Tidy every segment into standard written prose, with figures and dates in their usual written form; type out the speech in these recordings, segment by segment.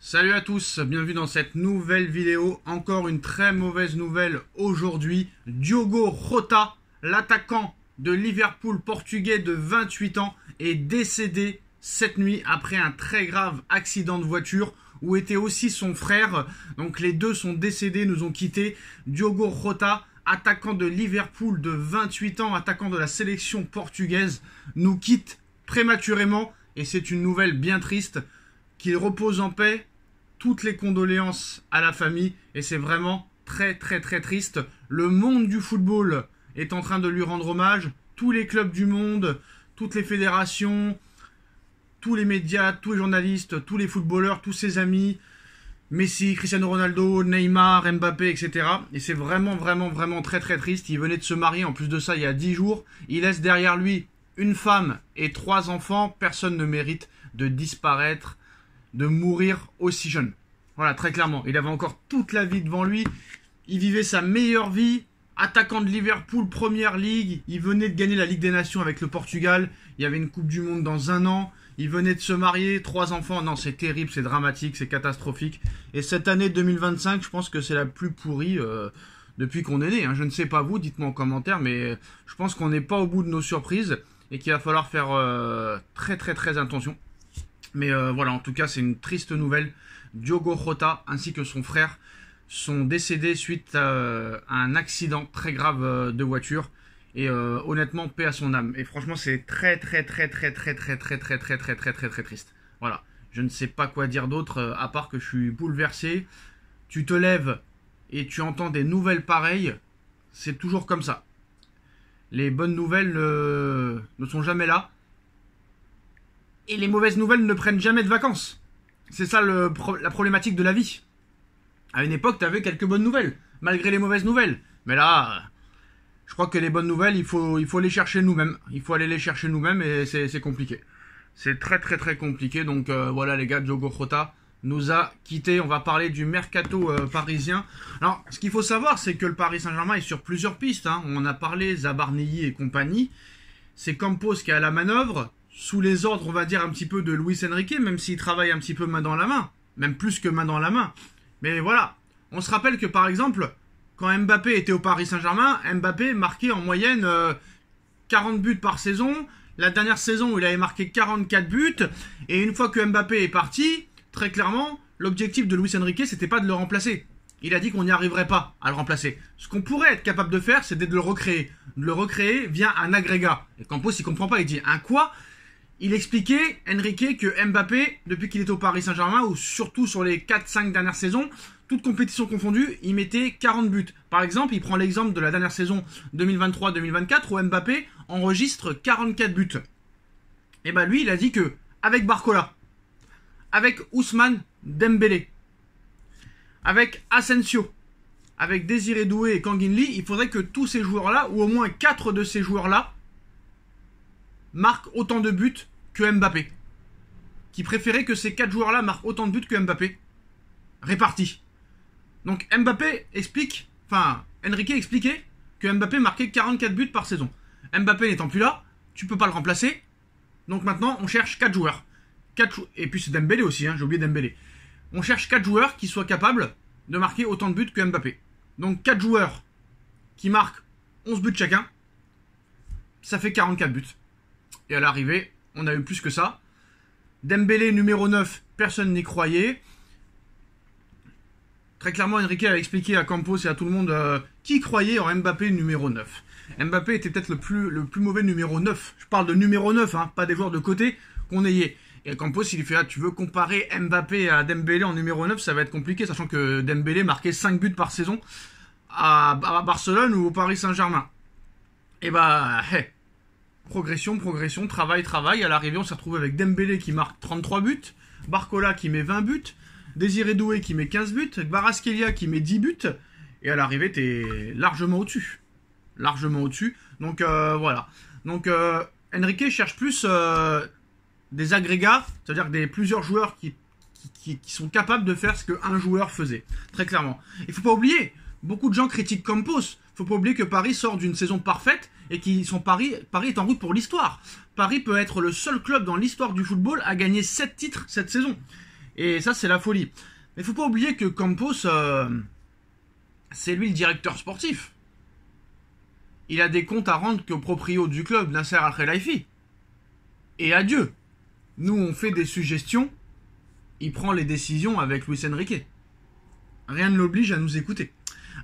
Salut à tous, bienvenue dans cette nouvelle vidéo. Encore une très mauvaise nouvelle aujourd'hui. Diogo Jota, l'attaquant de Liverpool portugais de 28 ans, est décédé cette nuit après un très grave accident de voiture où était aussi son frère. Donc les deux sont décédés, nous ont quittés. Diogo Jota, attaquant de Liverpool de 28 ans, attaquant de la sélection portugaise, nous quitte prématurément et c'est une nouvelle bien triste. Qu'il repose en paix. Toutes les condoléances à la famille et c'est vraiment très triste. Le monde du football est en train de lui rendre hommage. Tous les clubs du monde, toutes les fédérations, tous les médias, tous les journalistes, tous les footballeurs, tous ses amis, Messi, Cristiano Ronaldo, Neymar, Mbappé, etc. Et c'est vraiment très triste. Il venait de se marier en plus de ça il y a 10 jours. Il laisse derrière lui une femme et 3 enfants. Personne ne mérite de disparaître, de mourir aussi jeune. Voilà, très clairement. Il avait encore toute la vie devant lui. Il vivait sa meilleure vie. Attaquant de Liverpool, Première Ligue. Il venait de gagner la Ligue des Nations avec le Portugal. Il y avait une Coupe du Monde dans un an. Il venait de se marier, 3 enfants. Non, c'est terrible, c'est dramatique, c'est catastrophique. Et cette année 2025, je pense que c'est la plus pourrie depuis qu'on est né. Je ne sais pas vous, dites-moi en commentaire, mais je pense qu'on n'est pas au bout de nos surprises et qu'il va falloir faire très attention. Mais voilà, en tout cas, c'est une triste nouvelle. Diogo Jota ainsi que son frère sont décédés suite à un accident très grave de voiture. Et honnêtement, paix à son âme. Et franchement, c'est très triste. Voilà, je ne sais pas quoi dire d'autre à part que je suis bouleversé. Tu te lèves et tu entends des nouvelles pareilles. C'est toujours comme ça. Les bonnes nouvelles ne sont jamais là. Et les mauvaises nouvelles ne prennent jamais de vacances. C'est ça la problématique de la vie. À une époque, tu avais quelques bonnes nouvelles, malgré les mauvaises nouvelles. Mais là, je crois que les bonnes nouvelles, il faut les chercher nous-mêmes. Il faut aller les chercher nous-mêmes et c'est compliqué. C'est très compliqué. Donc voilà les gars, Diogo Jota nous a quittés. On va parler du mercato parisien. Alors, ce qu'il faut savoir, c'est que le Paris Saint-Germain est sur plusieurs pistes. On en a parlé, Zabarnelli et compagnie. C'est Campos qui est à la manœuvre. Sous les ordres, on va dire, un petit peu de Luis Enrique, même s'il travaille un petit peu main dans la main, même plus que main dans la main. Mais voilà, on se rappelle que par exemple, quand Mbappé était au Paris Saint-Germain, Mbappé marquait en moyenne 40 buts par saison. La dernière saison, il avait marqué 44 buts. Et une fois que Mbappé est parti, très clairement, l'objectif de Luis Enrique, c'était pas de le remplacer. Il a dit qu'on n'y arriverait pas à le remplacer. Ce qu'on pourrait être capable de faire, c'est de le recréer. De le recréer via un agrégat. Et Campos, il comprend pas, il dit, un quoi ? Il expliquait, Enrique, que Mbappé, depuis qu'il est au Paris Saint-Germain, ou surtout sur les 4-5 dernières saisons, toutes compétitions confondues, il mettait 40 buts. Par exemple, il prend l'exemple de la dernière saison 2023-2024, où Mbappé enregistre 44 buts. Et bah lui, il a dit que, avec Barcola, avec Ousmane Dembélé, avec Asensio, avec Désiré Doué et Kangin Lee, il faudrait que tous ces joueurs-là, ou au moins 4 de ces joueurs-là, marquent autant de buts que Mbappé. Qui préférait que ces 4 joueurs-là marquent autant de buts que Mbappé. Répartis. Donc Mbappé explique, Enrique expliquait que Mbappé marquait 44 buts par saison. Mbappé n'étant plus là, tu peux pas le remplacer. Donc maintenant, on cherche 4 joueurs. Et puis c'est Dembélé aussi, j'ai oublié Dembélé. On cherche 4 joueurs qui soient capables de marquer autant de buts que Mbappé. Donc 4 joueurs qui marquent 11 buts chacun, ça fait 44 buts. Et à l'arrivée, on a eu plus que ça. Dembélé numéro 9, personne n'y croyait. Très clairement, Enrique a expliqué à Campos et à tout le monde qui croyait en Mbappé numéro 9. Mbappé était peut-être le plus mauvais numéro 9. Je parle de numéro 9, pas des joueurs de côté qu'on ayait. Et Campos, il fait, tu veux comparer Mbappé à Dembélé en numéro 9, ça va être compliqué, sachant que Dembélé marquait 5 buts par saison à Barcelone ou au Paris Saint-Germain. Et progression, travail. À l'arrivée, on s'est retrouvé avec Dembélé qui marque 33 buts, Barcola qui met 20 buts, Désiré Doué qui met 15 buts, Kvaratskhelia qui met 10 buts. Et à l'arrivée, t'es largement au-dessus. Donc voilà. Donc Enrique cherche plus des agrégats, c'est-à-dire plusieurs joueurs qui sont capables de faire ce qu'un joueur faisait. Très clairement. Il faut pas oublier, beaucoup de gens critiquent Campos. Faut pas oublier que Paris sort d'une saison parfaite et Paris est en route pour l'histoire. Paris peut être le seul club dans l'histoire du football à gagner 7 titres cette saison. Et ça, c'est la folie. Mais faut pas oublier que Campos, c'est lui le directeur sportif. Il a des comptes à rendre qu'au proprio du club, Nasser Al-Khelaifi. Et adieu. Nous, on fait des suggestions. Il prend les décisions avec Luis Enrique. Rien ne l'oblige à nous écouter.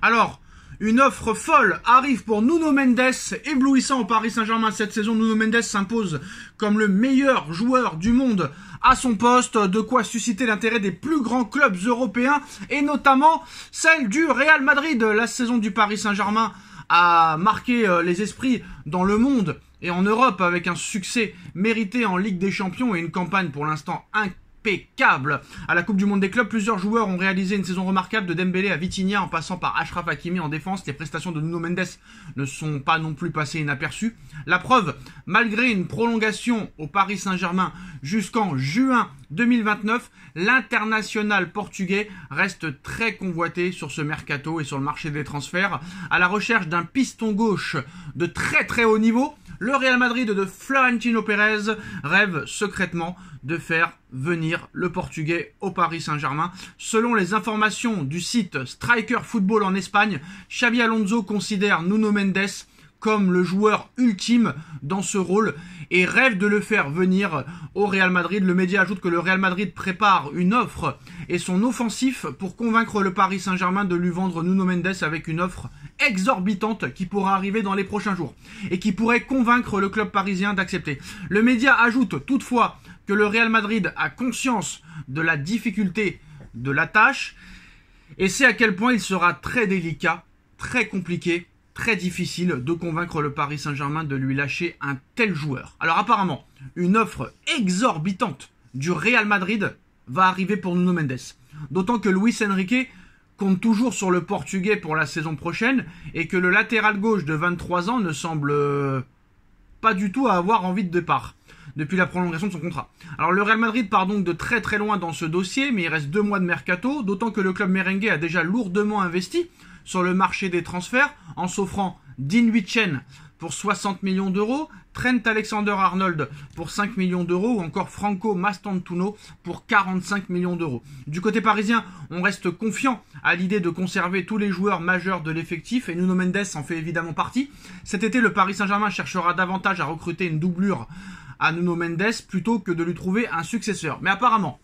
Alors, une offre folle arrive pour Nuno Mendes, éblouissant au Paris Saint-Germain cette saison. Nuno Mendes s'impose comme le meilleur joueur du monde à son poste, de quoi susciter l'intérêt des plus grands clubs européens et notamment celle du Real Madrid. La saison du Paris Saint-Germain a marqué les esprits dans le monde et en Europe avec un succès mérité en Ligue des Champions et une campagne pour l'instant impeccable. À la Coupe du Monde des clubs, plusieurs joueurs ont réalisé une saison remarquable, de Dembélé à Vitinha en passant par Achraf Hakimi en défense. Les prestations de Nuno Mendes ne sont pas non plus passées inaperçues. La preuve, malgré une prolongation au Paris Saint-Germain jusqu'en juin 2029, l'international portugais reste très convoité sur ce mercato et sur le marché des transferts. À la recherche d'un piston gauche de très très haut niveau, le Real Madrid de Florentino Pérez rêve secrètement de faire venir le Portugais au Paris Saint-Germain. Selon les informations du site Striker Football en Espagne, Xabi Alonso considère Nuno Mendes comme le joueur ultime dans ce rôle et rêve de le faire venir au Real Madrid. Le média ajoute que le Real Madrid prépare une offre et son offensif pour convaincre le Paris Saint-Germain de lui vendre Nuno Mendes avec une offre exorbitante qui pourra arriver dans les prochains jours et qui pourrait convaincre le club parisien d'accepter. Le média ajoute toutefois que le Real Madrid a conscience de la difficulté de la tâche et sait à quel point il sera très délicat, très compliqué, très difficile de convaincre le Paris Saint-Germain de lui lâcher un tel joueur. Alors apparemment, une offre exorbitante du Real Madrid va arriver pour Nuno Mendes. D'autant que Luis Enrique compte toujours sur le Portugais pour la saison prochaine et que le latéral gauche de 23 ans ne semble pas du tout avoir envie de départ depuis la prolongation de son contrat. Alors le Real Madrid part donc de très très loin dans ce dossier, mais il reste 2 mois de mercato, d'autant que le club merengue a déjà lourdement investi sur le marché des transferts en s'offrant Dean Huijsen pour 60 millions d'euros, Trent Alexander-Arnold pour 5 millions d'euros ou encore Franco Mastantuono pour 45 millions d'euros. Du côté parisien, on reste confiant à l'idée de conserver tous les joueurs majeurs de l'effectif et Nuno Mendes en fait évidemment partie. Cet été, le Paris Saint-Germain cherchera davantage à recruter une doublure à Nuno Mendes plutôt que de lui trouver un successeur. Mais apparemment,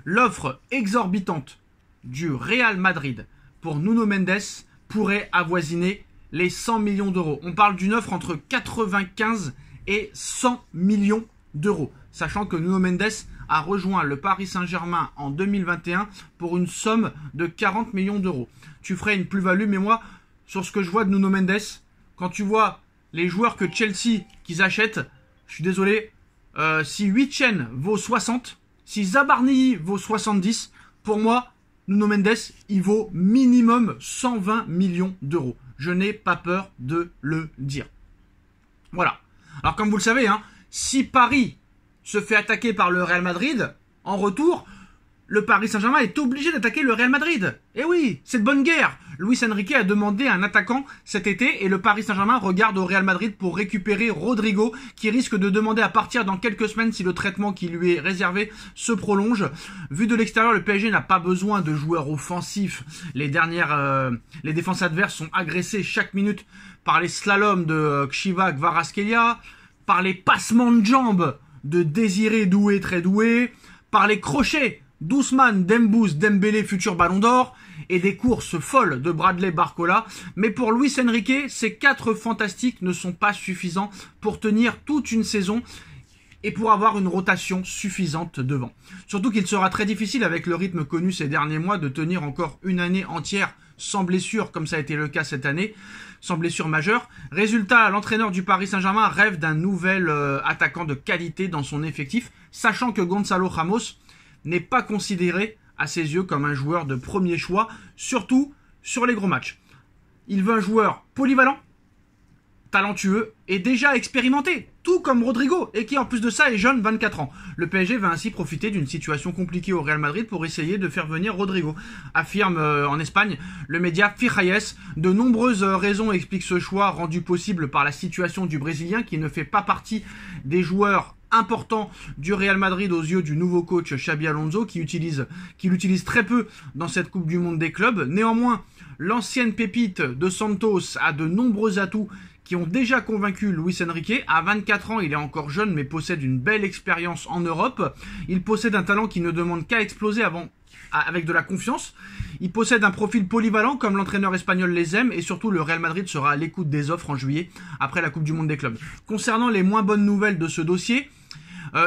l'offre exorbitante du Real Madrid pour Nuno Mendes pourrait avoisiner les 100 millions d'euros. On parle d'une offre entre 95 et 100 millions d'euros, sachant que Nuno Mendes a rejoint le Paris Saint-Germain en 2021 pour une somme de 40 millions d'euros. Tu ferais une plus-value, mais moi, sur ce que je vois de Nuno Mendes, quand tu vois les joueurs que Chelsea qu'ils achètent, je suis désolé, si Huijsen vaut 60, si Zabarni vaut 70, pour moi, Nuno Mendes, il vaut minimum 120 millions d'euros. Je n'ai pas peur de le dire. Voilà. Alors comme vous le savez, si Paris se fait attaquer par le Real Madrid, en retour, le Paris Saint-Germain est obligé d'attaquer le Real Madrid. Eh oui, c'est de bonne guerre. Luis Enrique a demandé un attaquant cet été et le Paris Saint-Germain regarde au Real Madrid pour récupérer Rodrigo qui risque de demander à partir dans quelques semaines si le traitement qui lui est réservé se prolonge. Vu de l'extérieur, le PSG n'a pas besoin de joueurs offensifs. Les défenses adverses sont agressées chaque minute par les slaloms de Kshiva Kvaratskhelia, par les passements de jambes de Désiré Doué très doué, par les crochets d'Ousmane Dembélé futur Ballon d'Or et des courses folles de Bradley Barcola. Mais pour Luis Enrique, ces 4 fantastiques ne sont pas suffisants pour tenir toute une saison et pour avoir une rotation suffisante devant. Surtout qu'il sera très difficile avec le rythme connu ces derniers mois de tenir encore une année entière sans blessure comme ça a été le cas cette année, sans blessure majeure. Résultat, l'entraîneur du Paris Saint-Germain rêve d'un nouvel attaquant de qualité dans son effectif, sachant que Gonzalo Ramos n'est pas considéré à ses yeux comme un joueur de premier choix, surtout sur les gros matchs. Il veut un joueur polyvalent, talentueux et déjà expérimenté, tout comme Rodrigo, et qui en plus de ça est jeune, 24 ans. Le PSG va ainsi profiter d'une situation compliquée au Real Madrid pour essayer de faire venir Rodrigo, affirme en Espagne le média Fijaes. De nombreuses raisons expliquent ce choix rendu possible par la situation du Brésilien qui ne fait pas partie des joueurs important du Real Madrid aux yeux du nouveau coach Xabi Alonso qui l'utilise très peu dans cette Coupe du Monde des clubs. Néanmoins, l'ancienne pépite de Santos a de nombreux atouts qui ont déjà convaincu Luis Enrique. À 24 ans, il est encore jeune mais possède une belle expérience en Europe. Il possède un talent qui ne demande qu'à exploser avec de la confiance. Il possède un profil polyvalent comme l'entraîneur espagnol les aime et surtout le Real Madrid sera à l'écoute des offres en juillet après la Coupe du Monde des clubs. Concernant les moins bonnes nouvelles de ce dossier,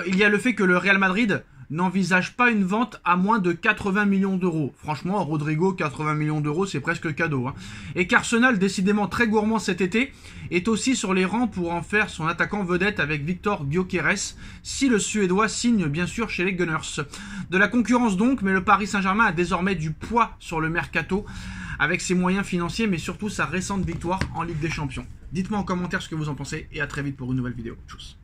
il y a le fait que le Real Madrid n'envisage pas une vente à moins de 80 millions d'euros. Franchement, Rodrigo, 80 millions d'euros, c'est presque cadeau. Et qu'Arsenal, décidément très gourmand cet été, est aussi sur les rangs pour en faire son attaquant vedette avec Victor Gyökeres, si le Suédois signe bien sûr chez les Gunners. De la concurrence donc, mais le Paris Saint-Germain a désormais du poids sur le mercato, avec ses moyens financiers, mais surtout sa récente victoire en Ligue des Champions. Dites-moi en commentaire ce que vous en pensez, et à très vite pour une nouvelle vidéo. Tchuss.